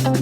Welcome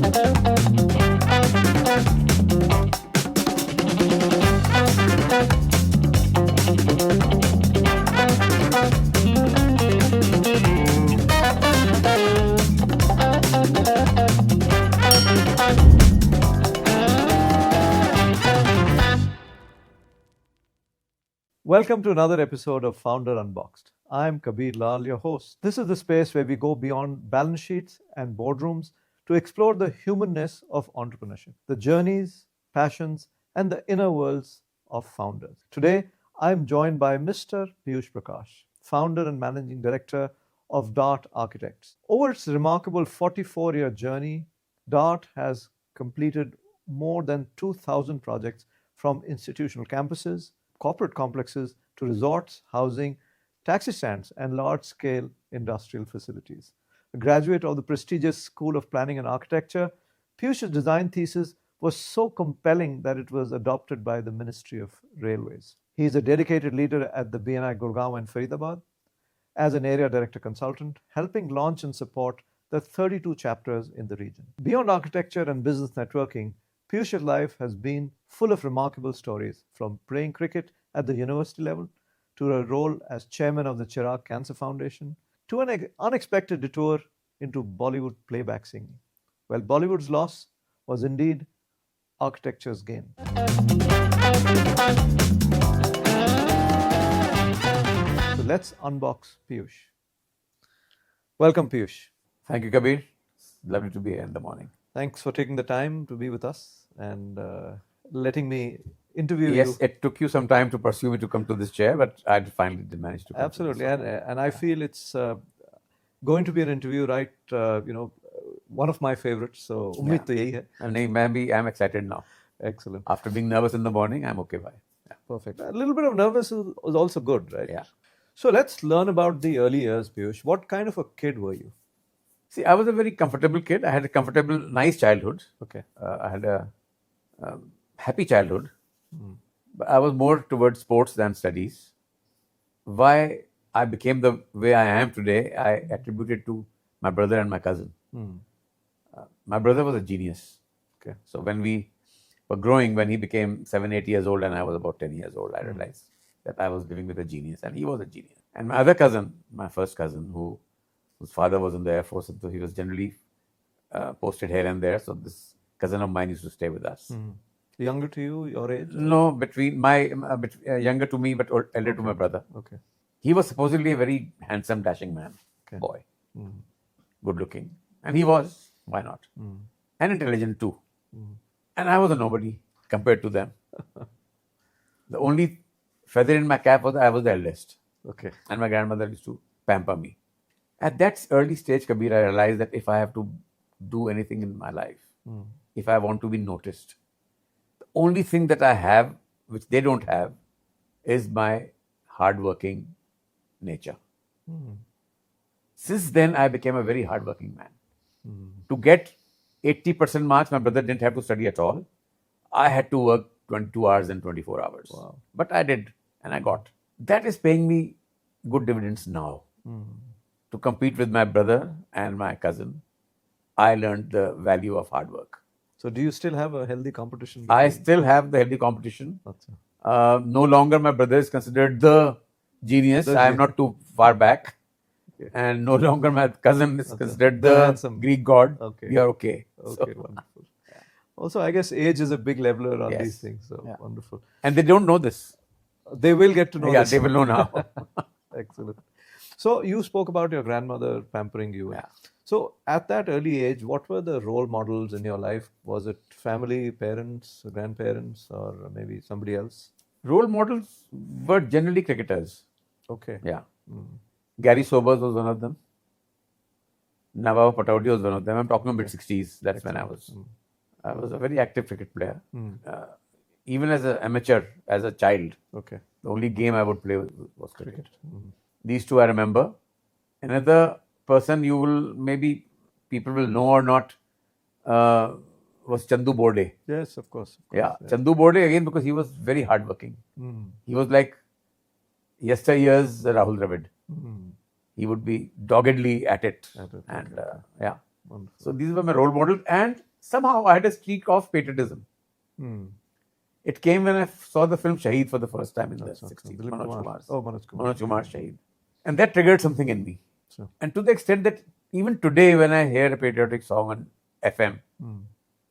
to another episode of Founder Unboxed. I'm Kabir Lal, your host. This is the space where we go beyond balance sheets and boardrooms to explore the humanness of entrepreneurship, the journeys, passions, and the inner worlds of founders. Today, I'm joined by Mr. Piyush Prakash, founder and managing director of DAAT Architects. Over its remarkable 44-year journey, DAAT has completed more than 2,000 projects from institutional campuses, corporate complexes to resorts, housing, taxi stands, and large-scale industrial facilities. A graduate of the prestigious School of Planning and Architecture, Piyush's design thesis was so compelling that it was adopted by the Ministry of Railways. He is a dedicated leader at the BNI Gurgaon and Faridabad as an area director consultant, helping launch and support the 32 chapters in the region. Beyond architecture and business networking, Piyush's life has been full of remarkable stories, from playing cricket at the university level to a role as chairman of the Chirag Cancer Foundation to an unexpected detour into Bollywood playback singing. Well, Bollywood's loss was indeed architecture's gain. So let's unbox Piyush. Welcome, Piyush. Thank you, Kabir. It's lovely to be here in the morning. Thanks for taking the time to be with us and letting me interview you. Yes, it took you some time to pursue me to come to this chair, but I finally did manage to come. Absolutely, and I feel it's going to be an interview, right? One of my favorites. So, umeed to yahi hai. And maybe I'm excited now. Excellent. After being nervous in the morning, I'm okay by. Yeah. Perfect. A little bit of nervous is also good, right? Yeah. So let's learn about the early years, Piyush. What kind of a kid were you? See, I was a very comfortable kid. I had a comfortable, nice childhood. Okay. I had a happy childhood. But I was more towards sports than studies. Why I became the way I am today, I attributed to my brother and my cousin. My brother was a genius. Okay. So when we were growing, when he became 7-8 years old and I was about 10 years old, I realized that I was living with a genius and he was a genius. And my other cousin, my first cousin, whose father was in the Air Force, and so he was generally posted here and there. So this cousin of mine used to stay with us. Younger to you, your age? No, between younger to me, but elder to my brother. Okay. He was supposedly a very handsome, dashing man, boy, good looking, and he was. Why not? And intelligent too. And I was a nobody compared to them. The only feather in my cap was I was the eldest. Okay. And my grandmother used to pamper me. At that early stage, Kabir, I realized that if I have to do anything in my life, if I want to be noticed, the only thing that I have, which they don't have, is my hardworking nature. Since then, I became a very hardworking man. To get 80% marks, my brother didn't have to study at all. I had to work 22 hours and 24 hours. Wow. But I did, and I got. That is paying me good dividends now. To compete with my brother and my cousin, I learned the value of hard work. So do you still have a healthy competition? I still have the healthy competition. No longer my brother is considered the genius. I am not too far back. Okay. And no longer my cousin is considered the Greek god. Okay. We are okay. Okay, wonderful. Also, I guess age is a big leveler on these things. So wonderful. And they don't know this. They will get to know this. They will know now. Excellent. So you spoke about your grandmother pampering you. Yeah. So at that early age, what were the role models in your life? Was it family, parents, grandparents, or maybe somebody else? Role models were generally cricketers. Okay. Yeah. Gary Sobers was one of them. Nawab Pataudi was one of them. I'm talking about mid-60s. That's when I was a very active cricket player. Even as an amateur, as a child, the only game I would play was cricket. These two I remember. Another person people will know or not, was Chandu Borde. Yes, of course. Yeah, Chandu Borde again, because he was very hardworking. He was like yesteryear's Rahul Dravid. He would be doggedly at it. And Wonderful. So these were my role models, and somehow I had a streak of patriotism. It came when I saw the film Shaheed for the first time in the 60s. Manoj Kumar's. Oh, Manoj Kumar. Manoj Kumar Shaheed. And that triggered something in me. Sure. And to the extent that even today, when I hear a patriotic song on FM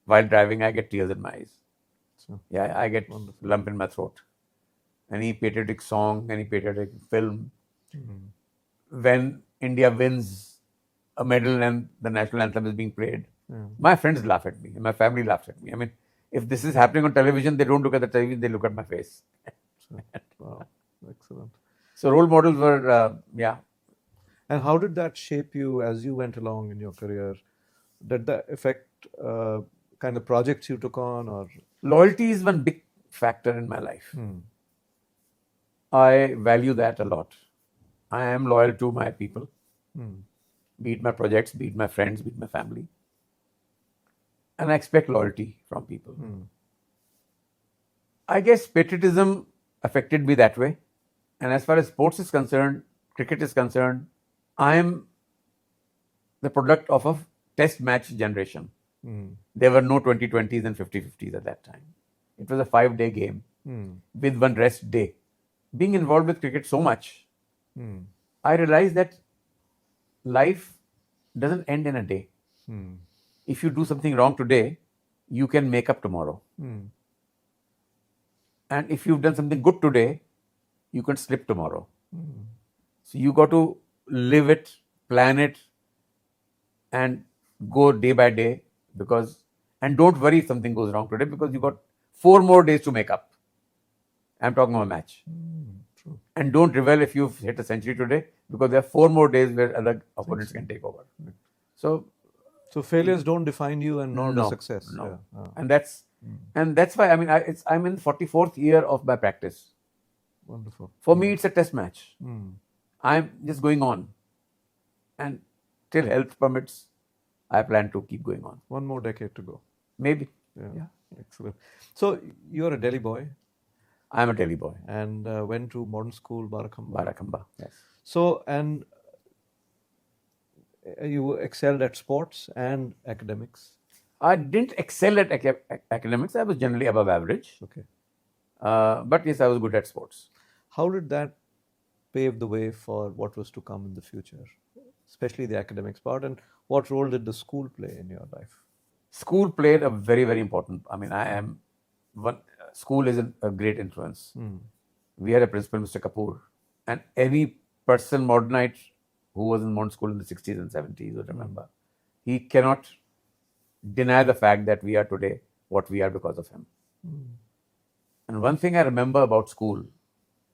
while driving, I get tears in my eyes. Sure. Yeah, I get lump in my throat. Any patriotic song, any patriotic film, when India wins a medal and the national anthem is being played, my friends laugh at me, my family laughs at me. I mean, if this is happening on television, they don't look at the television, they look at my face. Wow, excellent. So role models were, yeah. And how did that shape you as you went along in your career? Did that affect kind of projects you took on, or? Loyalty is one big factor in my life. I value that a lot. I am loyal to my people, be it my projects, be it my friends, be it my family. And I expect loyalty from people. I guess patriotism affected me that way. And as far as sports is concerned, cricket is concerned, I am the product of a test match generation. There were no 2020s and 50-50s at that time. It was a 5-day game with one rest day. Being involved with cricket so much, I realized that life doesn't end in a day. If you do something wrong today, you can make up tomorrow. And if you've done something good today, you can slip tomorrow. So you got to live it, plan it, and go day by day, and don't worry if something goes wrong today, because you got 4 more days to make up. I'm talking about a match. True. And don't revel if you've hit a century today, because there are 4 more days where other opponents can take over. So failures don't define you, and nor the success. No. Yeah. And that's why, I mean, I'm in 44th year of my practice. Wonderful. For me, it's a test match. I'm just going on. And till health permits, I plan to keep going on. 1 more decade to go. Maybe. Yeah. Excellent. So you're a Delhi boy. I'm a Delhi boy. And went to modern school, Barakhamba. Barakhamba, yes. So, and you excelled at sports and academics. I didn't excel at academics. I was generally above average. Okay. But yes, I was good at sports. How did that pave the way for what was to come in the future, especially the academics part, and what role did the school play in your life? School played a very, very important. I mean, school is a great influence. We had a principal, Mr. Kapoor, and any person, modernite, who was in modern school in the 60s and 70s would remember. He cannot deny the fact that we are today what we are because of him. And one thing I remember about school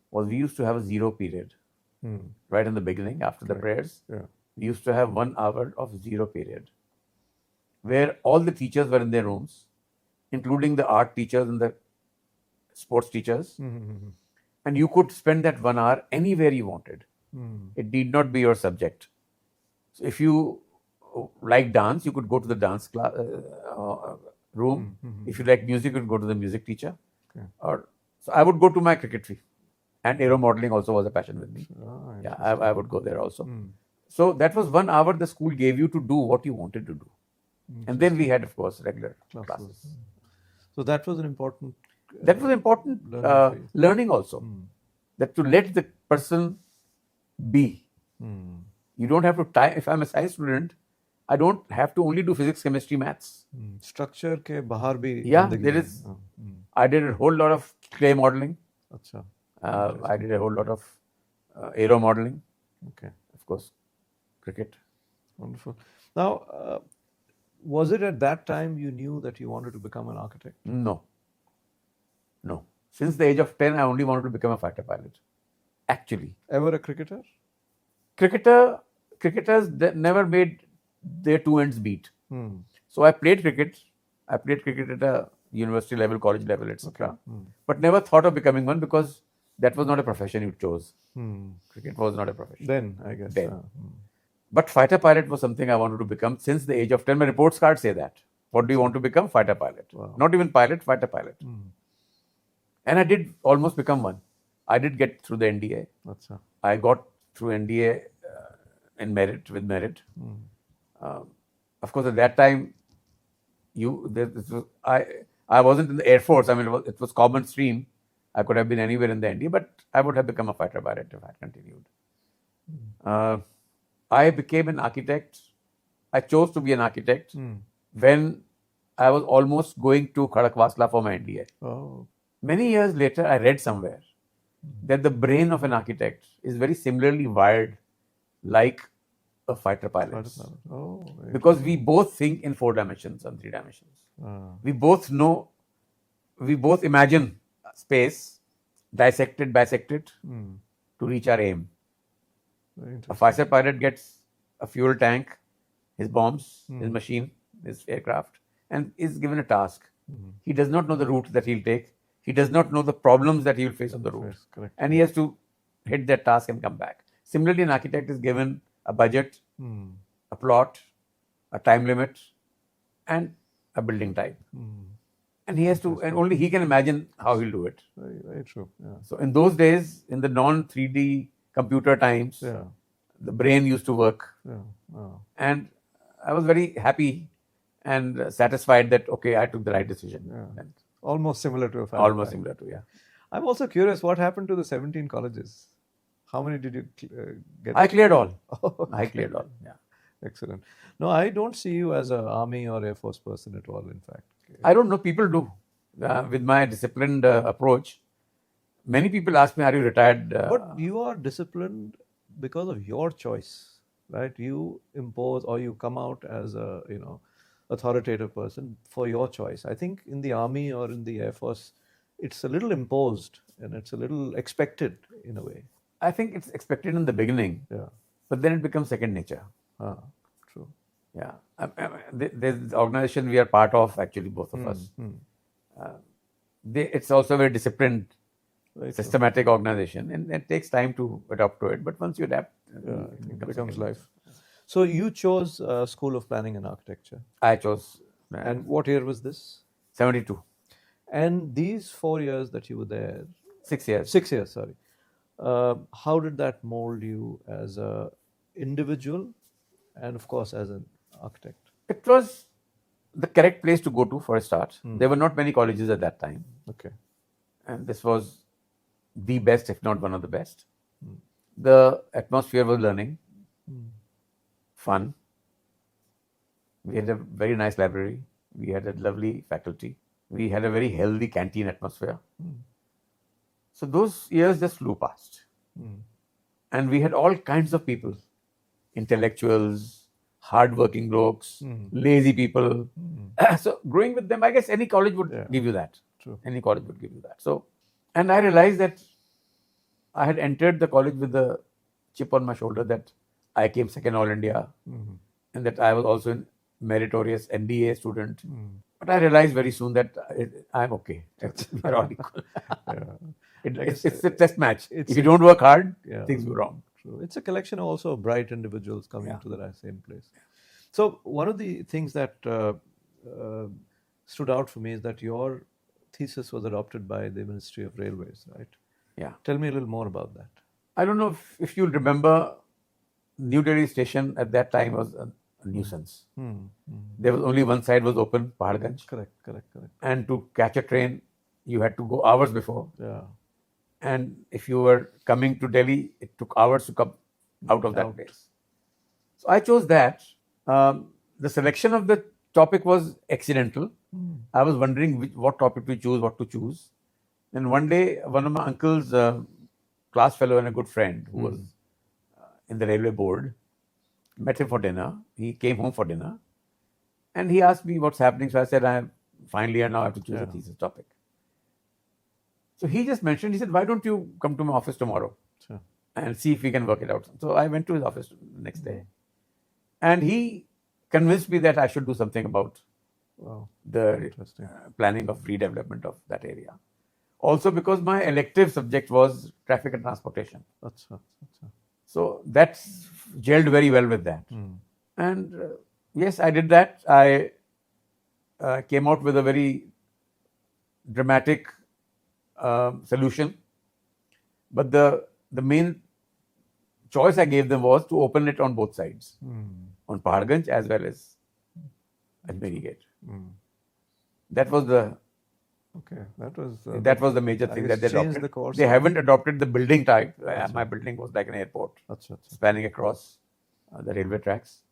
was we used to have a 0 period. Right in the beginning, after the prayers, we used to have 1 hour of 0 period, where all the teachers were in their rooms, including the art teachers and the sports teachers. And you could spend that 1 hour anywhere you wanted. It need not be your subject. So if you like dance, you could go to the dance class, room. If you like music, you could go to the music teacher. So I would go to my cricketry. And aero modeling also was a passion with me. I would go there also. So that was 1 hour the school gave you to do what you wanted to do. And then we had, of course, regular classes. So that was an important... learning also. That to let the person be. You don't have to if I'm a science student, I don't have to only do physics, chemistry, maths. Structure ke bahar bhi. Yeah, there is. I did a whole lot of clay modeling. Achha. I did a whole lot of aero modeling. Okay. Of course, cricket. Wonderful. Now, was it at that time you knew that you wanted to become an architect? No. Since the age of 10, I only wanted to become a fighter pilot. Actually. Ever a cricketer? Cricketers never made their 2 ends meet. So I played cricket. I played cricket at a university level, college level, etc. But never thought of becoming one, because that was not a profession you chose. Cricket was not a profession. Then, I guess. But fighter pilot was something I wanted to become since the age of 10. My reports card say that. What do you want to become? Fighter pilot. Wow. Not even pilot, fighter pilot. And I did almost become one. I did get through the NDA. I got through NDA with merit. A Of course, at that time, I wasn't in the Air Force. I mean, it was common stream. I could have been anywhere in the ND, but I would have become a fighter pilot if I had continued. I became an architect. I chose to be an architect when I was almost going to Khadakwasla for my NDA. Oh. Many years later, I read somewhere that the brain of an architect is very similarly wired like a fighter pilot. Oh, because we both think in 4 dimensions and 3 dimensions. We both imagine space, dissect it, bisect it to reach our aim. A fighter pilot gets a fuel tank, his bombs, his machine, his aircraft, and is given a task. He does not know the route that he'll take. He does not know the problems that he will face on the route. Correct. And he has to hit that task and come back. Similarly, an architect is given a budget, a plot, a time limit, and a building type. And he has to, and only he can imagine how he'll do it. Very, very true. Yeah. So in those days, in the non-3D computer times, the brain used to work. And I was very happy and satisfied that, okay, I took the right decision. And almost similar to a fighter almost pilot. similar to, yeah. I'm also curious, what happened to the 17 colleges? How many did you get? I cleared all. Oh, I cleared all, yeah. Excellent. No, I don't see you as an Army or Air Force person at all, in fact. I don't know, people do. With my disciplined approach, many people ask me, are you retired? But you are disciplined because of your choice, right? You impose or you come out as a, authoritative person for your choice. I think in the Army or in the Air Force, it's a little imposed and it's a little expected in a way. I think it's expected in the beginning, but then it becomes second nature. True. Yeah. There's the organization we are part of, actually, both of us. It's also a very disciplined, systematic organization, and it takes time to adapt to it. But once you adapt, it becomes life. So you chose School of Planning and Architecture. I chose. And what year was this? 72. And these 4 years that you were there, 6 years. 6 years, sorry. How did that mold you as an individual and, of course, as an architect? It was the correct place to go to for a start. There were not many colleges at that time. Okay. And this was the best, if not one of the best. The atmosphere was learning, fun. We had a very nice library. We had a lovely faculty. We had a very healthy canteen atmosphere. So those years just flew past. And we had all kinds of people, intellectuals, hardworking blokes, lazy people. So growing with them, I guess any college would give you that. True. Any college would give you that. So, and I realized that I had entered the college with the chip on my shoulder that I came second All India and that I was also a meritorious NDA student. But I realized very soon that I'm okay. We're all equal. It's a test match. If you don't work hard, things go wrong. True. It's a collection of also bright individuals coming to the same place. So one of the things that stood out for me is that your thesis was adopted by the Ministry of Railways, right? Yeah. Tell me a little more about that. I don't know if you'll remember, New Delhi station at that time was a nuisance. There was only one side was open, Paharganj. Correct. And to catch a train, you had to go hours before. Yeah. And if you were coming to Delhi, it took hours to come out of that place. So I chose that. The selection of the topic was accidental. I was wondering what topic to choose, what to choose. And one day, one of my uncle's class fellow and a good friend who was in the railway board, met him for dinner. He came home for dinner. And he asked me what's happening. So I said, I'm finally, and now I have to choose a thesis topic. So he just mentioned, he said, why don't you come to my office tomorrow and see if we can work it out. So I went to his office the next day. And he convinced me that I should do something about the planning of redevelopment of that area. Also because my elective subject was traffic and transportation. So that gelled very well with that. And yes, I did that. I came out with a very dramatic solution. But the main choice I gave them was to open it on both sides, on Paharganj as well as Ajmeri Gate. Mm. That was the Okay, that was the major thing that they changed adopted. the course. They haven't adopted the building type. Achha. My building was like an airport, Achha, achha. spanning across the railway tracks.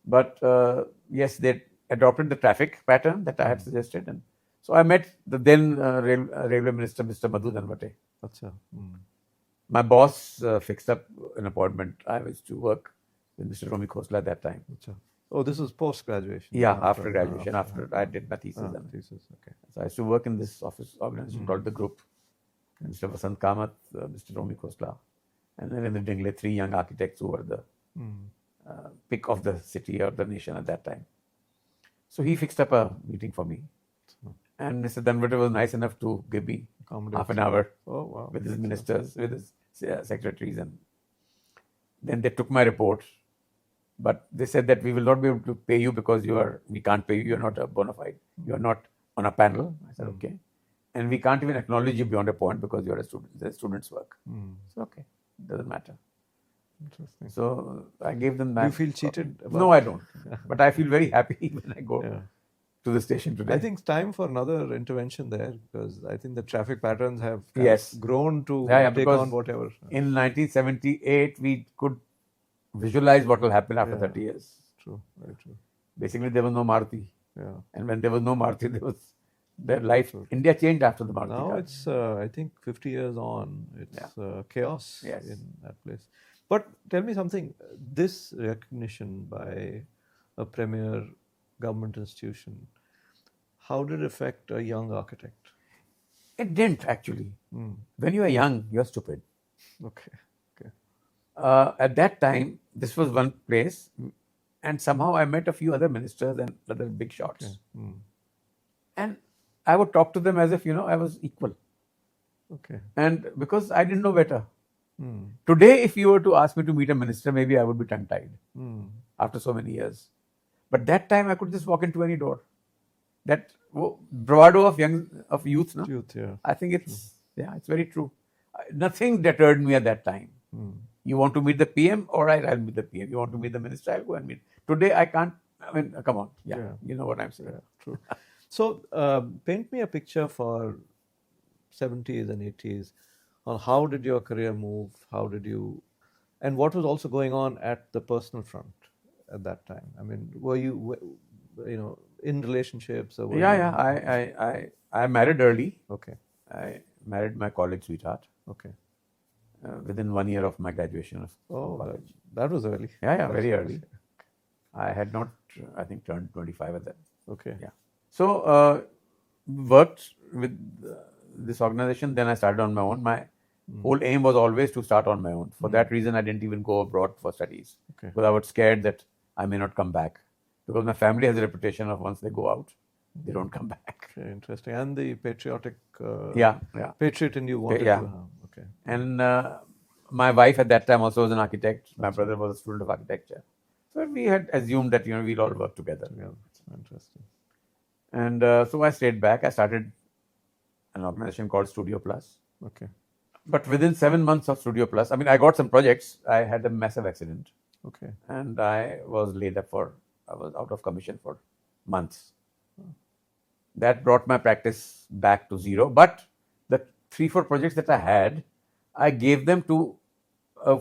But yes, they adopted the traffic pattern that I had suggested, and so I met the then railway minister, Mr. Madhu Dhanvate. Achha. Mm. My boss fixed up an appointment. I was to work with Mr. Romi Khosla at that time. Achha. Oh, this was post graduation. Yeah, after graduation, after I did my thesis. Thesis. Okay. So I used to work in this office organization called the Group. Mr. Vasant Kamath, Mr. Romi Khosla, and then in the Dingle, 3 young architects who were the pick of the city or the nation at that time. So he fixed up a meeting for me. And Mr. Dhanvate was nice enough to give me half an hour with his ministers, with his secretaries. And then they took my report. But they said that we will not be able to pay you because we can't pay you, you're not a bona fide, you're not on a panel. I said, okay. And we can't even acknowledge you beyond a point because you're a student, the student's work. So, okay, doesn't matter. Interesting. So I gave them that. You feel cheated? No, I don't. But I feel very happy when I go to the station today. I think it's time for another intervention there because I think the traffic patterns have grown to take on whatever. In 1978, we could visualize what will happen after 30 years. True, very true. Basically, there was no Maruti. Yeah. And when there was no Maruti, there was their life. India changed after the Maruti. Now car. it's, I think, 50 years on. It's chaos Yes. in that place. But tell me something. This recognition by a premier government institution, how did it affect a young architect? It didn't actually. When you are young, you're stupid. Okay. At that time, this was one place, and somehow I met a few other ministers and other big shots. And I would talk to them as if, I was equal. Okay. And because I didn't know better. Today, if you were to ask me to meet a minister, maybe I would be tongue-tied after so many years. But that time, I could just walk into any door. That bravado of youth, no? Youth, yeah. I think it's very true. Nothing deterred me at that time. You want to meet the PM? All right, I'll meet the PM. You want to meet the minister? I'll go and meet. Today, I can't. I mean, come on. Yeah. You know what I'm saying. Yeah, true. So, paint me a picture for 70s and 80s on how did your career move? How did you, and what was also going on at the personal front at that time? I mean, were you, in relationships? Or I married early. Okay. I married my college sweetheart. Okay. Within 1 year of my graduation of college. That was early. Yeah, very early. I had not, I think, turned 25 at that. Okay. Yeah. So, worked with this organization. Then I started on my own. My whole aim was always to start on my own. For that reason, I didn't even go abroad for studies. Okay. Because I was scared that I may not come back. Because my family has a reputation of once they go out, they don't come back. Okay, interesting. And the patriotic patriot in you wanted to have. Okay. And my wife at that time also was an architect. My brother was a student of architecture. So we had assumed that, we'll all work together. Yeah, that's interesting. And so I stayed back. I started an organization called Studio Plus. Okay. But within 7 months of Studio Plus, I got some projects. I had a massive accident. Okay. And I was laid up I was out of commission for months. That brought my practice back to zero. But the 3-4 projects that I had, I gave them to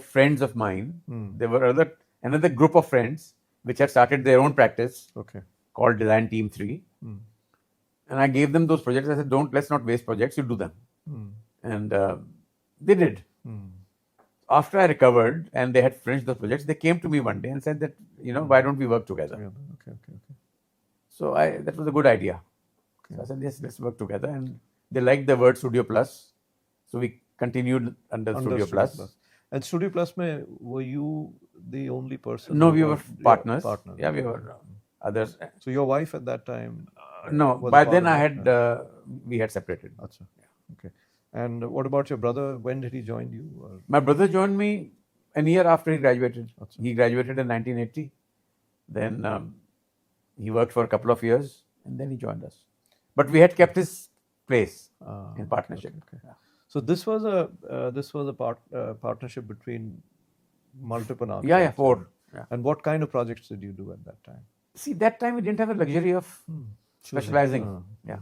friends of mine. There were another group of friends which had started their own practice called Design Team 3. And I gave them those projects. I said, let's not waste projects, you do them. And they did. After I recovered and they had finished those projects, they came to me one day and said that, why don't we work together? Okay. So that was a good idea. So I said, yes, let's work together. And they liked the word Studio Plus. So we continued under Studio Plus. And Studio Plus, were you the only person? No, we were partners. Yeah, we were others. So your wife at that time? No, by then we had separated. Achha. Okay. And what about your brother? When did he join you? Or? My brother joined me a year after he graduated. Achha. He graduated in 1980. Then he worked for a couple of years and then he joined us. But we had kept his place in partnership. Okay. Yeah. So this was a partnership between multiple architects. Yeah, 4. Yeah. And what kind of projects did you do at that time? See, that time we didn't have the luxury of specializing. Yeah.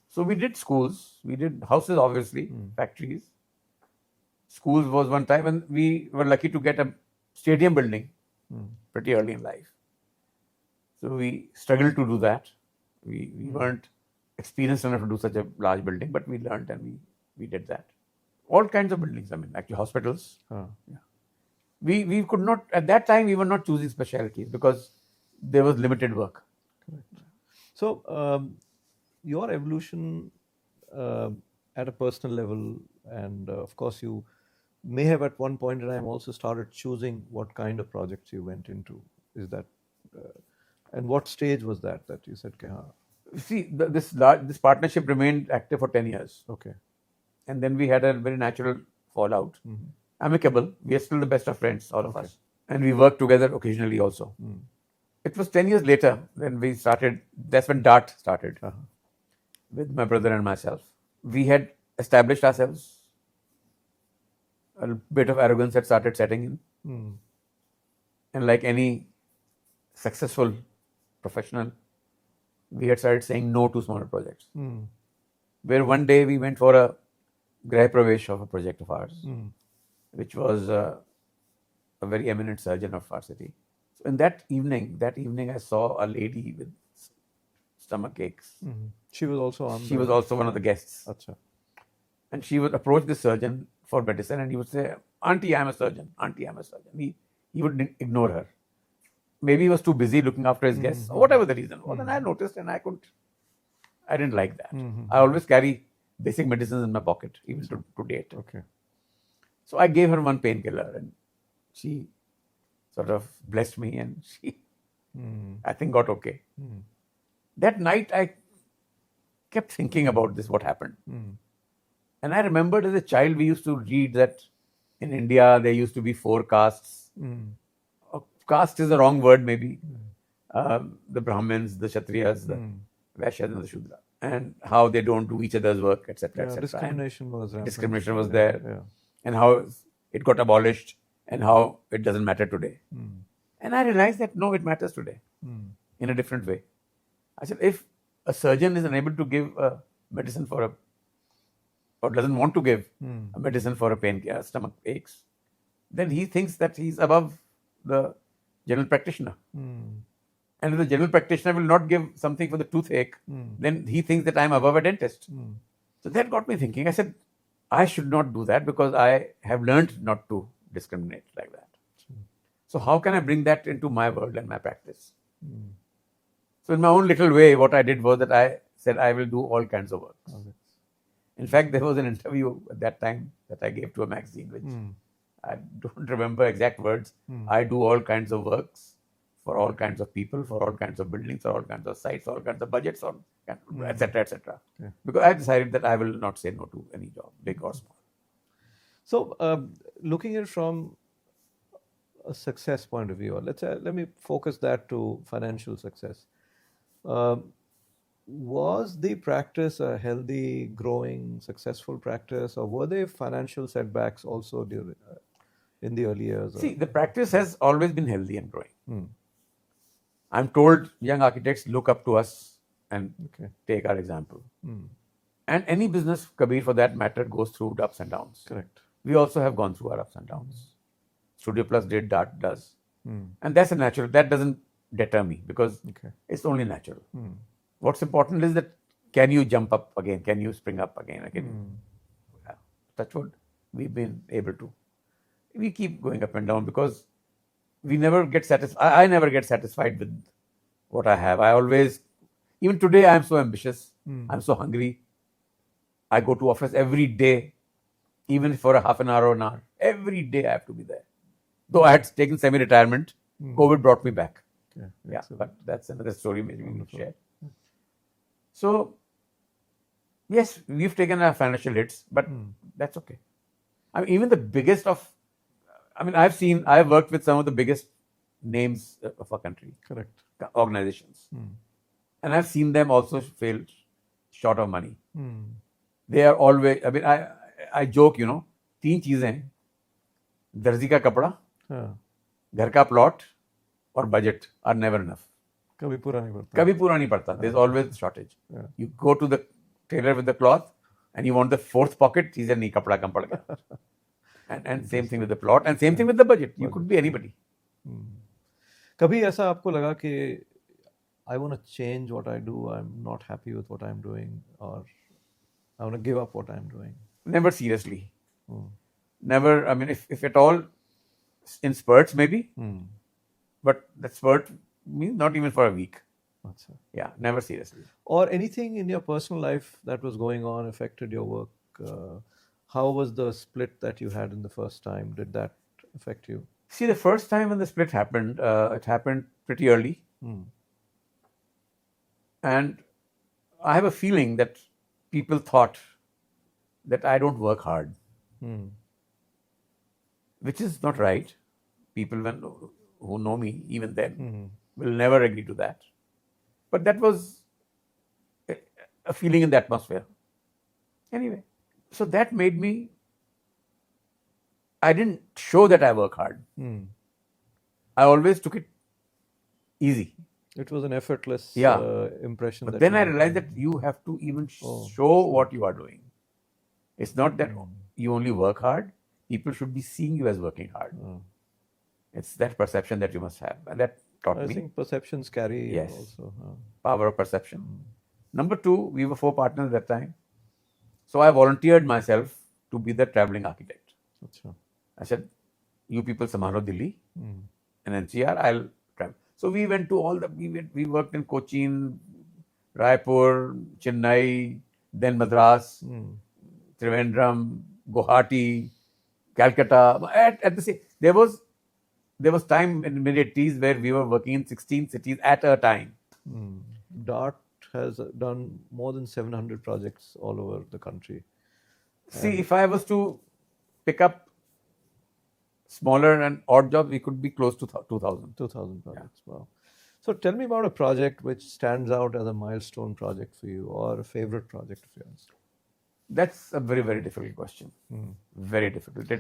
So we did schools, we did houses, obviously, factories. Schools was one time, and we were lucky to get a stadium building pretty early in life. So we struggled to do that. We weren't experienced enough to do such a large building, but we learned and we did that. All kinds of buildings, I mean, actually hospitals. Yeah. We could not, at that time, we were not choosing specialties because there was limited work. Correct. So, your evolution at a personal level, and of course, you may have at one point in time also started choosing what kind of projects you went into. Is that, and what stage was that you said, okay, See, this partnership remained active for 10 years. Okay. And then we had a very natural fallout. Amicable. We are still the best of friends, all of us. And we work together occasionally also. It was 10 years later when we started, that's when DAAT started with my brother and myself. We had established ourselves. A bit of arrogance had started setting in. And like any successful professional, we had started saying no to smaller projects. Where one day we went for a Graha Pravesh of a project of ours, which was a very eminent surgeon of our city. So in that evening I saw a lady with stomach aches. She was also on. She was also one of the guests. Achha. And she would approach the surgeon for medicine, and he would say, "Auntie, I'm a surgeon. Auntie, I'm a surgeon." He would ignore her. Maybe he was too busy looking after his guests, or whatever the reason was. And I noticed, and I didn't like that. I always carry basic medicines in my pocket, even to date. Okay. So I gave her one painkiller, and she sort of blessed me, and she, I think, got okay. That night, I kept thinking about this, what happened. And I remembered as a child, we used to read that in India, there used to be 4 castes. Caste is the wrong word, maybe. The Brahmins, the Kshatriyas, the Vaishyas, and the Shudra. And how they don't do each other's work, etc. etc. Discrimination was rampant. Discrimination was there. And how it got abolished, and how it doesn't matter today. And I realized that, no, it matters today in a different way. I said, if a surgeon is unable to give a medicine or doesn't want to give a medicine for a pain, stomach aches, then he thinks that he's above the general practitioner. And if the general practitioner will not give something for the toothache, then he thinks that I'm above a dentist. So that got me thinking. I said, I should not do that because I have learned not to discriminate like that. So how can I bring that into my world and my practice? So in my own little way, what I did was that I said I will do all kinds of work. In fact, there was an interview at that time that I gave to a magazine, which I don't remember exact words. I do all kinds of works for all kinds of people, for all kinds of buildings, for all kinds of sites, all kinds of budgets, etc., etc. Because I decided that I will not say no to any job, big or small. So, looking at it from a success point of view, let me focus that to financial success. Was the practice a healthy, growing, successful practice, or were there financial setbacks also in the early years? See, the practice has always been healthy and growing. I'm told young architects look up to us and take our example. And any business, Kabir, for that matter, goes through ups and downs. Correct. We also have gone through our ups and downs. Studio Plus did, DAAT does. And that's a natural. That doesn't deter me because it's only natural. What's important is that can you jump up again? Can you spring up again? Touch wood, we've been able to. We keep going up and down because we never get satisfied. I never get satisfied with what I have. I always, even today, I am so ambitious. I'm so hungry. I go to office every day, even for a half an hour or an hour. Every day I have to be there. Though I had taken semi-retirement, COVID brought me back. But that's another story maybe we will share. So, yes, we've taken our financial hits, but that's okay. I mean, even the biggest of, I've worked with some of the biggest names of our country. Correct. Organizations. And I've seen them also fail short of money. They are always, I joke, 3 चीजें हैं, दर्जी का कपड़ा, घर का plot और budget are never enough. कभी पूरा नहीं पड़ता. कभी पूरा नहीं पड़ता. There's always shortage. You go to the tailor with the cloth and you want the fourth pocket, चीजें नहीं, कपड़ा कम पड़ गया. And same thing with the plot and same thing with the budget. You could be anybody. कभी ऐसा आपको लगा कि I want to change what I do, I'm not happy with what I'm doing, or I want to give up what I'm doing? Never seriously. Never. I mean, if at all, in spurts maybe. But that spurt means not even for a week. Achha. Yeah, never seriously. Or anything in your personal life that was going on affected your work? How was the split that you had in the first time? Did that affect you? See, the first time when the split happened, it happened pretty early. And I have a feeling that people thought that I don't work hard. Which is not right. People who know me even then will never agree to that. But that was a feeling in the atmosphere. Anyway, so that made me, I didn't show that I work hard. I always took it easy. It was an effortless impression. But then I realized that you have to even show what you are doing. It's not that you only work hard. People should be seeing you as working hard. It's that perception that you must have. And that taught me. I think perceptions carry also. Power of perception. Number two, we were 4 partners at that time. So I volunteered myself to be the traveling architect. Achha. I said, you people samalo Delhi and NCR, I'll travel. So we went to all we worked in Cochin, Raipur, Chennai, then Madras, Trivandrum, Guwahati, Calcutta. At the same, there was time in the mid-80s where we were working in 16 cities at a time. DAAT has done more than 700 projects all over the country. See, if I was to pick up smaller and odd jobs, we could be close to 2,000. 2,000 projects, wow. So tell me about a project which stands out as a milestone project for you or a favorite project of yours. That's a very, very difficult question. Very difficult.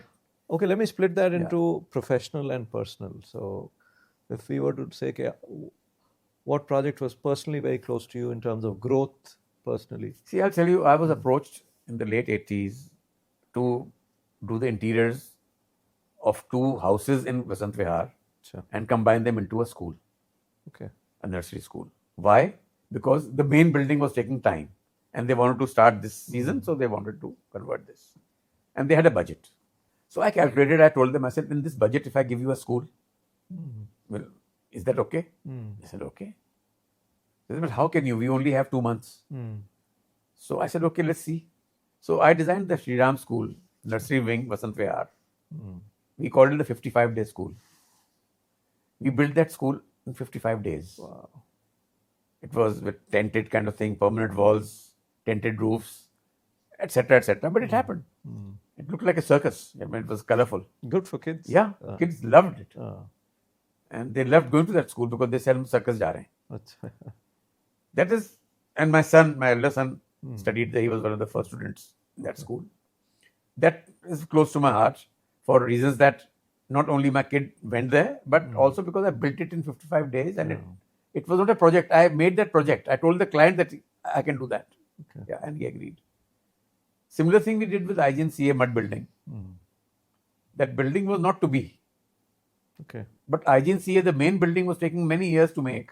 Okay, let me split that into professional and personal. So if we were to say, okay, what project was personally very close to you in terms of growth personally? See, I'll tell you, I was approached in the late 80s to do the interiors of 2 houses in Vasant Vihar and combine them into a school. Okay. A nursery school. Why? Because the main building was taking time and they wanted to start this season, so they wanted to convert this. And they had a budget. So I calculated, I told them, I said, in this budget, if I give you a school, well, is that okay? They said, okay. They said, but how can you? We only have 2 months. So I said, okay, let's see. So I designed the Sri Ram school, nursery wing, Vasant Vihar. We called it the 55-day school. We built that school in 55 days. Wow. It was with tented kind of thing, permanent walls, tented roofs, etc., etc. But it happened. It looked like a circus. I mean, it was colorful. Good for kids. Yeah, kids loved it. And they loved going to that school because they said, circus ja rahe hain. That is, and my elder son, studied there. He was one of the first students in that school. That is close to my heart for reasons that not only my kid went there, but also because I built it in 55 days and it was not a project. I made that project. I told the client that I can do that. Okay. Yeah, and he agreed. Similar thing we did with IGNCA mud building. That building was not to be. Okay. But IGNCA, the main building, was taking many years to make.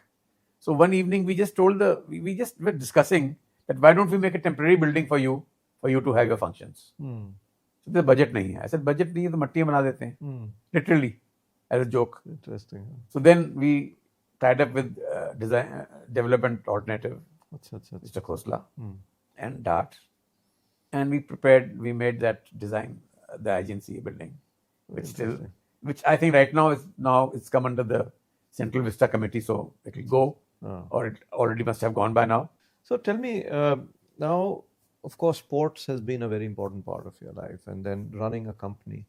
So one evening we just told we just were discussing that why don't we make a temporary building for you to have your functions. So the budget nahi hai. I said, budget nahi hai to matti bana dete hain. Literally, as a joke. Interesting. So then we tied up with design development alternative, Mr. Khosla and DAAT. And we made that design, the IGNCA building, which I think right now it's come under the Central Vista Committee, so it will go, or it already must have gone by now. So tell me, now, of course, sports has been a very important part of your life, and then running a company.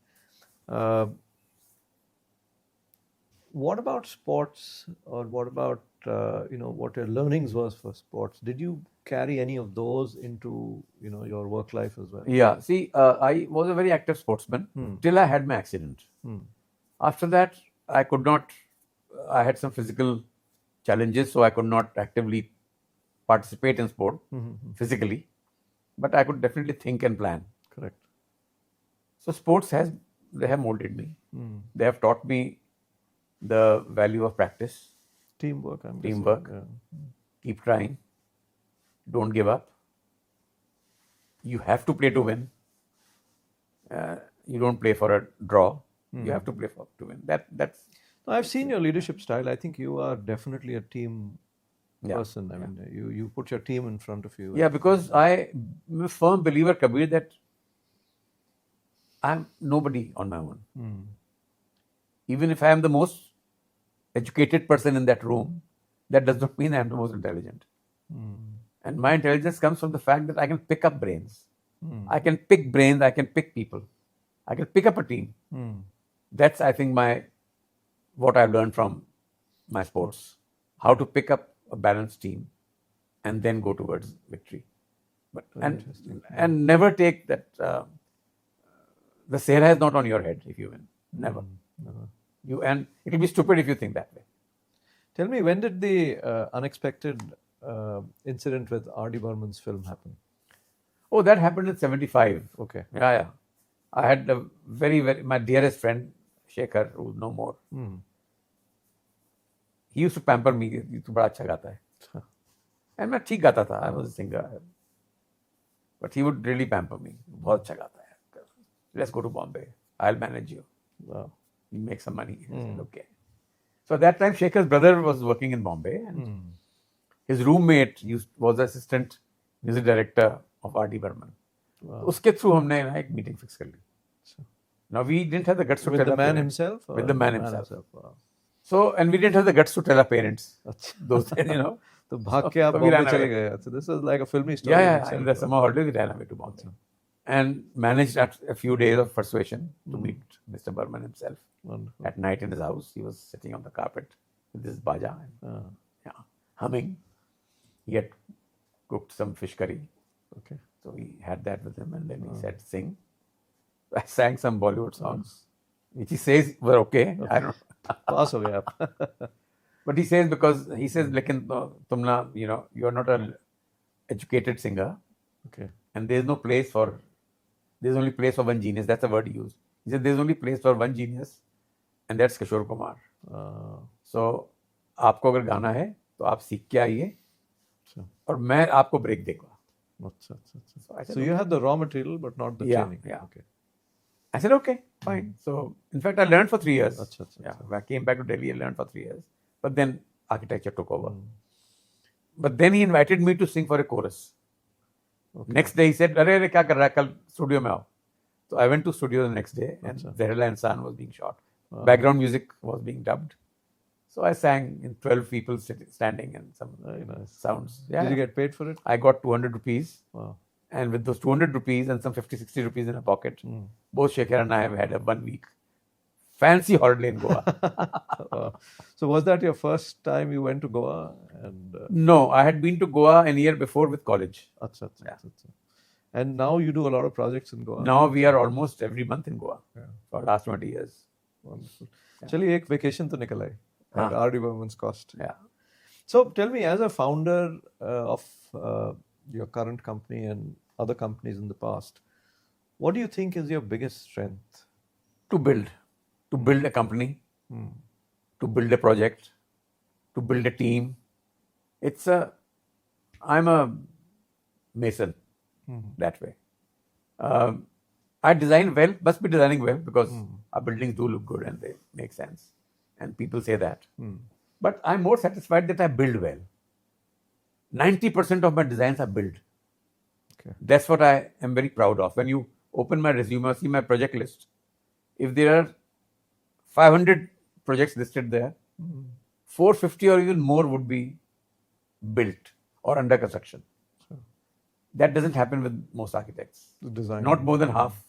What about sports, or what about, what your learnings was for sports? Did you carry any of those into, your work life as well? Yeah, see, I was a very active sportsman till I had my accident. After that, I could not, I had some physical challenges, so I could not actively participate in sport physically, but I could definitely think and plan. Correct. So sports they have molded me. They have taught me the value of practice, Teamwork. teamwork. Keep trying. Don't give up. You have to play to win. You don't play for a draw. You have to play to win. That's. I've seen your leadership style. I think you are definitely a team Yeah, person. I mean, you put your team in front of you. Yeah, because I'm a firm believer, Kabir, that I'm nobody on my own. Even if I am the most educated person in that room, that does not mean I'm the most intelligent. And my intelligence comes from the fact that I can pick up brains. I can pick brains, I can pick people. I can pick up a team. That's, I think, what I've learned from my sports. How to pick up a balanced team and then go towards victory. And never take that, the sehra is not on your head if you win. Never. And it will be stupid if you think that way. Tell me, when did the unexpected incident with R.D. Burman's film happen? Oh, that happened in 75. Okay. Yeah. I had a my dearest friend, Shekhar, who's no more. He used to pamper me. "You to bada acha gata hai." And मैं ठीक गाता था. I was a singer. But he would really pamper me. बहुत अच्छा गाता है. Let's go to Bombay. I'll manage you. Wow. You make some money. I said, okay. So at that time, Shekhar's brother was working in Bombay, and his roommate was the assistant music director of R.D. Burman. Wow. उसके through हमने एक meeting fix कर ली. Now we didn't have the guts to With tell the our man parents. himself? With the man himself. Wow. So, and we didn't have the guts to tell our parents. Those days, तो भाग के आप बॉम्बे चले गए. So this was like a filmy story. Yeah. In the summer holidays, we ran away to Bombay. And managed a few days of persuasion to meet Mr. Burman himself. Wonderful. At night in his house, he was sitting on the carpet with his baja and humming. He had cooked some fish curry. Okay. So we had that with him, and then he said, "Sing." I sang some Bollywood songs, which he says were okay. I don't know. Pass हो गया आप. But he says, लेकिन तुम you are not an educated singer. Okay. And there's only place for one genius. That's the word he used. He said there's only place for one genius, and that's Kishore Kumar. So आपको अगर गाना है तो आप सीख के आइए और मैं आपको ब्रेक देगा. So you had the raw material but not the training. Yeah. Okay. I said okay, fine. So in fact I learned for 3 years. Achha. I came back to Delhi and learned for 3 years. But then architecture took over. But then he invited me to sing for a chorus. Okay. Next day he said, "Arey क्या कर रहा है कल studio में आओ." So I went to studio the next day, and Zehrala Insan was being shot. Background music was being dubbed. So I sang in 12 people standing and some sounds. Yeah. Did you get paid for it? I got 200 rupees. Wow. And with those 200 rupees and some 50, 60 rupees in a pocket, both Shekhar and I have had a 1 week fancy holiday in Goa. So was that your first time you went to Goa? And No, I had been to Goa a year before with college. Achha. And now you do a lot of projects in Goa. Now we are almost every month in Goa for the last 20 years. Wonderful. चलिए एक vacation तो निकल आई at R.D. Burman's cost. Yeah. So tell me, as a founder of your current company and other companies in the past, what do you think is your biggest strength? To build a company, to build a project, to build a team. I'm a mason that way. I design well, must be designing well because our buildings do look good and they make sense. And people say that. But I'm more satisfied that I build well. 90% of my designs are built. Okay. That's what I am very proud of. When you open my resume or see my project list, if there are 500 projects listed there, 450 or even more would be built or under construction. Sure. That doesn't happen with most architects. Design. Not more than half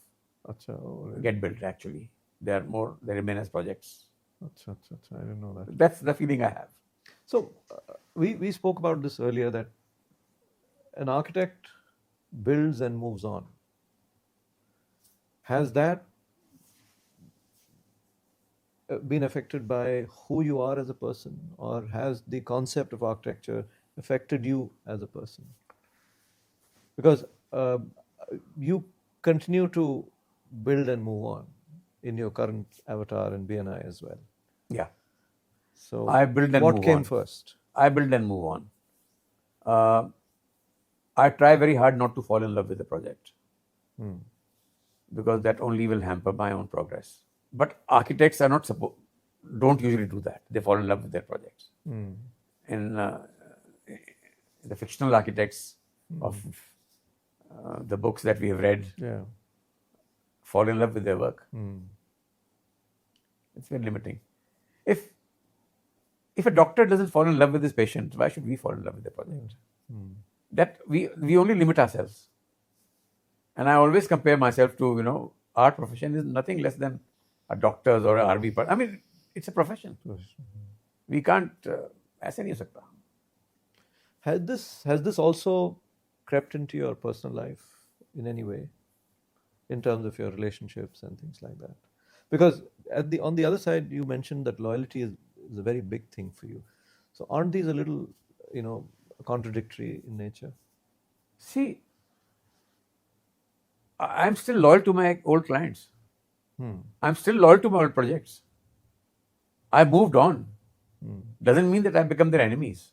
Achha. get built actually. They remain as projects. Achha. I didn't know that. That's the feeling I have. So we spoke about this earlier, that an architect builds and moves on. Has that been affected by who you are as a person, or has the concept of architecture affected you as a person? Because you continue to build and move on in your current avatar and BNI as well. Yeah. So I build and what move came on. first? I build and move on. I try very hard not to fall in love with the project because that only will hamper my own progress. But architects are not don't usually do that. They fall in love with their projects. In the fictional architects of the books that we have read, fall in love with their work. It's very limiting. If a doctor doesn't fall in love with his patient, why should we fall in love with the project? That we only limit ourselves. And I always compare myself to, our profession is nothing less than a doctor's or a RV. I mean, it's a profession. We can't, ऐसे नहीं हो सकता. Has this also crept into your personal life in any way, in terms of your relationships and things like that? Because on the other side, you mentioned that loyalty is a very big thing for you. So aren't these a little, contradictory in nature? See, I'm still loyal to my old clients. I'm still loyal to my old projects. I moved on. Doesn't mean that I've become their enemies.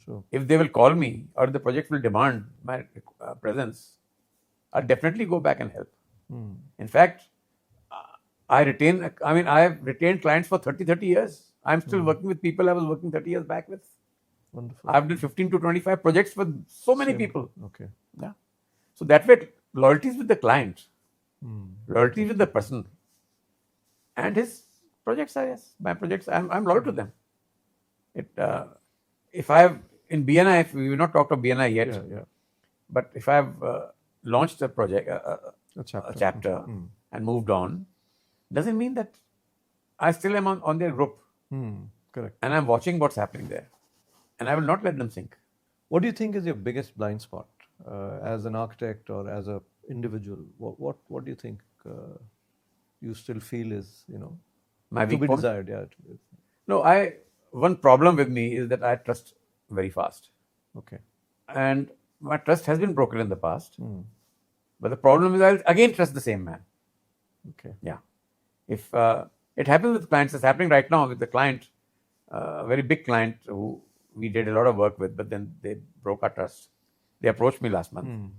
Sure. If they will call me or the project will demand my presence, I'll definitely go back and help. In fact, I have retained clients for 30 years. I'm still working with people I was working 30 years back with. Wonderful. I've done 15 to 25 projects with so many people. Okay. Yeah. So that way, loyalty is with the client. Loyalty is with the person. And his projects are, yes, my projects, I'm loyal to them. If I have, in BNI, if we've not talked of BNI yet, but if I've launched a project, a chapter and moved on, doesn't mean that I still am on their group. Correct. And I'm watching what's happening there. And I will not let them sink. What do you think is your biggest blind spot as an architect or as an individual? What do you think you still feel is, My to weak be point? desired? Yeah. No, one problem with me is that I trust very fast. Okay. And my trust has been broken in the past. But the problem is I'll again trust the same man. Okay. Yeah. If it happens with clients, it's happening right now with the client, a very big client who we did a lot of work with, but then they broke our trust. They approached me last month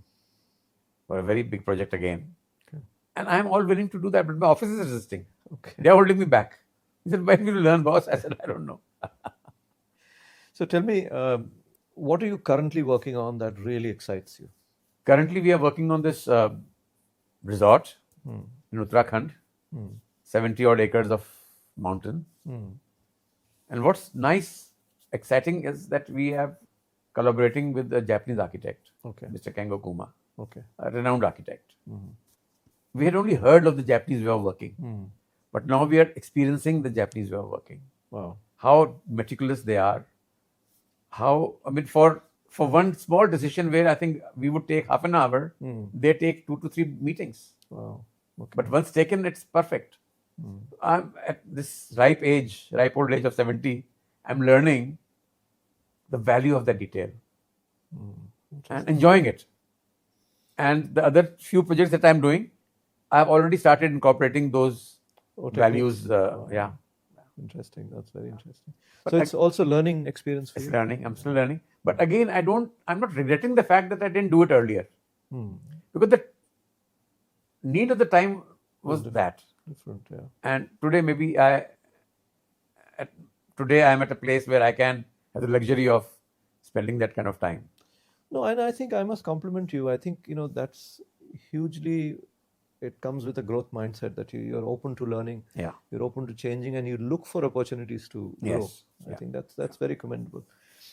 for a very big project again. Okay. And I'm all willing to do that, but my office is resisting. Okay. They're holding me back. He said, when will you learn, boss? I said, I don't know. So tell me, what are you currently working on that really excites you? Currently, we are working on this resort in Uttarakhand, 70 odd acres of mountain. And what's nice, exciting is that we have collaborating with a Japanese architect, Mr. Kengo Kuma, a renowned architect. We had only heard of the Japanese way of working, but now we are experiencing the Japanese way of working. Wow. How meticulous they are. For one small decision where I think we would take half an hour, they take 2 to 3 meetings. Wow. Okay. But once taken, it's perfect. I'm at this ripe old age of 70, I'm learning the value of that detail and enjoying it. And the other few projects that I'm doing, I've already started incorporating those values. Yeah. Interesting. That's very interesting. So it's also learning experience for you? It's learning. I'm still learning. But again, I'm not regretting the fact that I didn't do it earlier. Because the need of the time was that. Different, yeah. And today maybe I'm at a place where I can have the luxury of spending that kind of time. No, and I think I must compliment you. I think, that's hugely, it comes with a growth mindset that you're open to learning, you're open to changing, and you look for opportunities to grow. Yes. I think that's very commendable.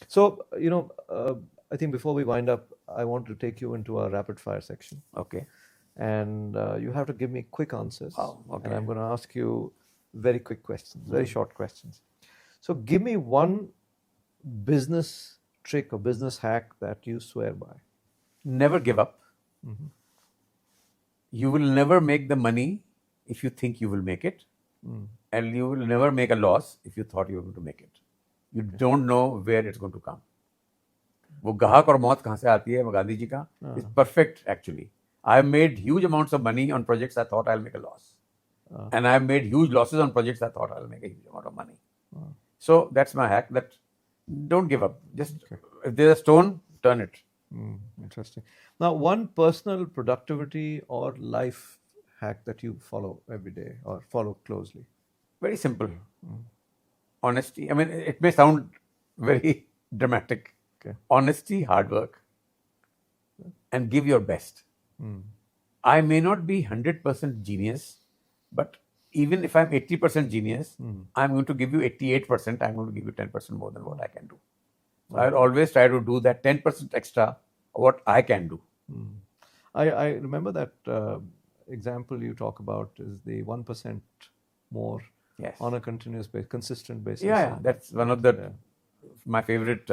So, I think before we wind up, I want to take you into our rapid fire section. Okay. And you have to give me quick answers. Oh, okay. And I'm going to ask you very quick questions, very short questions. So give me one business trick or business hack that you swear by. Never give up. You will never make the money if you think you will make it. and you will never make a loss if you thought you were going to make it. You don't know where it's going to come. वो गाहक और मौत कहाँ से आती है गांधी जी का is perfect actually. I have made huge amounts of money on projects I thought I'll make a loss. And I have made huge losses on projects I thought I'll make a huge amount of money. So that's my hack, that don't give up. Just if there's a stone, turn it. Interesting. Now, one personal productivity or life hack that you follow every day or follow closely? Very simple. Honesty. I mean, it may sound very dramatic. Okay. Honesty, hard work, and give your best. I may not be 100% genius, but even if I'm 80% genius, I'm going to give you 88%. I'm going to give you 10% more than what I can do. So I'll always try to do that 10% extra what I can do. I remember that example you talk about is the 1% more on a continuous basis, consistent basis. Yeah, that's one of the my favorite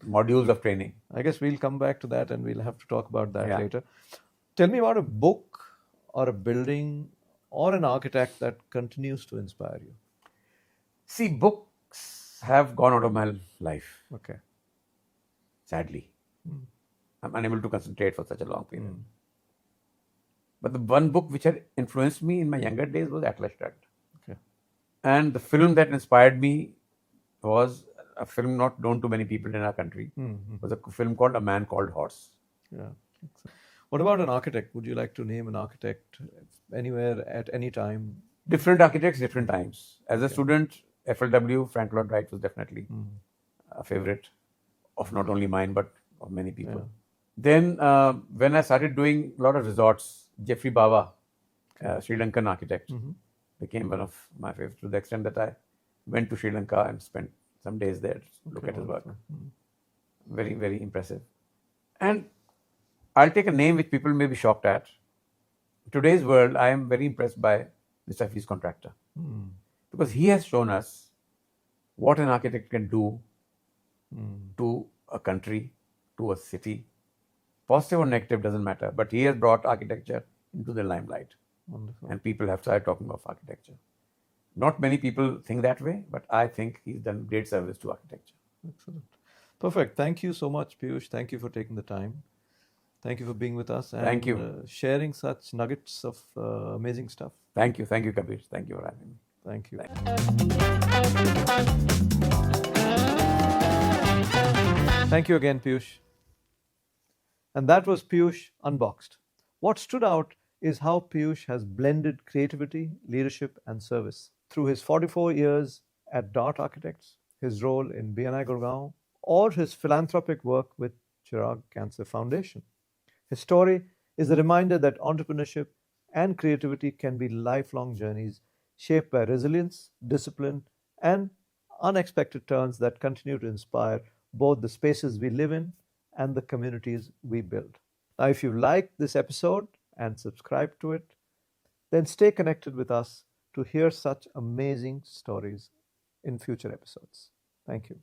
modules of training. I guess we'll come back to that and we'll have to talk about that later. Tell me about a book or a building or an architect that continues to inspire you. See, books have gone out of my life. Okay. Sadly. I'm unable to concentrate for such a long period. But the one book which had influenced me in my younger days was Atlas Shrugged. Okay. And the film that inspired me was a film not known to many people in our country. It was a film called A Man Called Horse. Yeah. What about an architect? Would you like to name an architect anywhere at any time? Different architects, different times. As a student, FLW, Frank Lloyd Wright was definitely a favorite of not only mine but of many people. Then when I started doing a lot of resorts, Jeffrey Bawa, Sri Lankan architect, became one of my favorites, to the extent that I went to Sri Lanka and spent some days there to look at his work. Very, very impressive. And I'll take a name which people may be shocked at. In today's world, I am very impressed by Mr. Hafiz Contractor. Because he has shown us what an architect can do to a country, to a city. Positive or negative doesn't matter, but he has brought architecture into the limelight. Wonderful. And people have started talking about architecture. Not many people think that way, but I think he's done great service to architecture. Excellent. Perfect. Thank you so much, Piyush. Thank you for taking the time. Thank you for being with us and Thank you. Sharing such nuggets of amazing stuff. Thank you. Thank you, Kabir. Thank you for having me. Thank you. Thank you again, Piyush. And that was Piyush Unboxed. What stood out is how Piyush has blended creativity, leadership, and service. Through his 44 years at DAAT Architects, his role in BNI Gurgaon, or his philanthropic work with Chirag Cancer Foundation. His story is a reminder that entrepreneurship and creativity can be lifelong journeys shaped by resilience, discipline, and unexpected turns that continue to inspire both the spaces we live in and the communities we build. Now, if you liked this episode and subscribed to it, then stay connected with us to hear such amazing stories in future episodes. Thank you.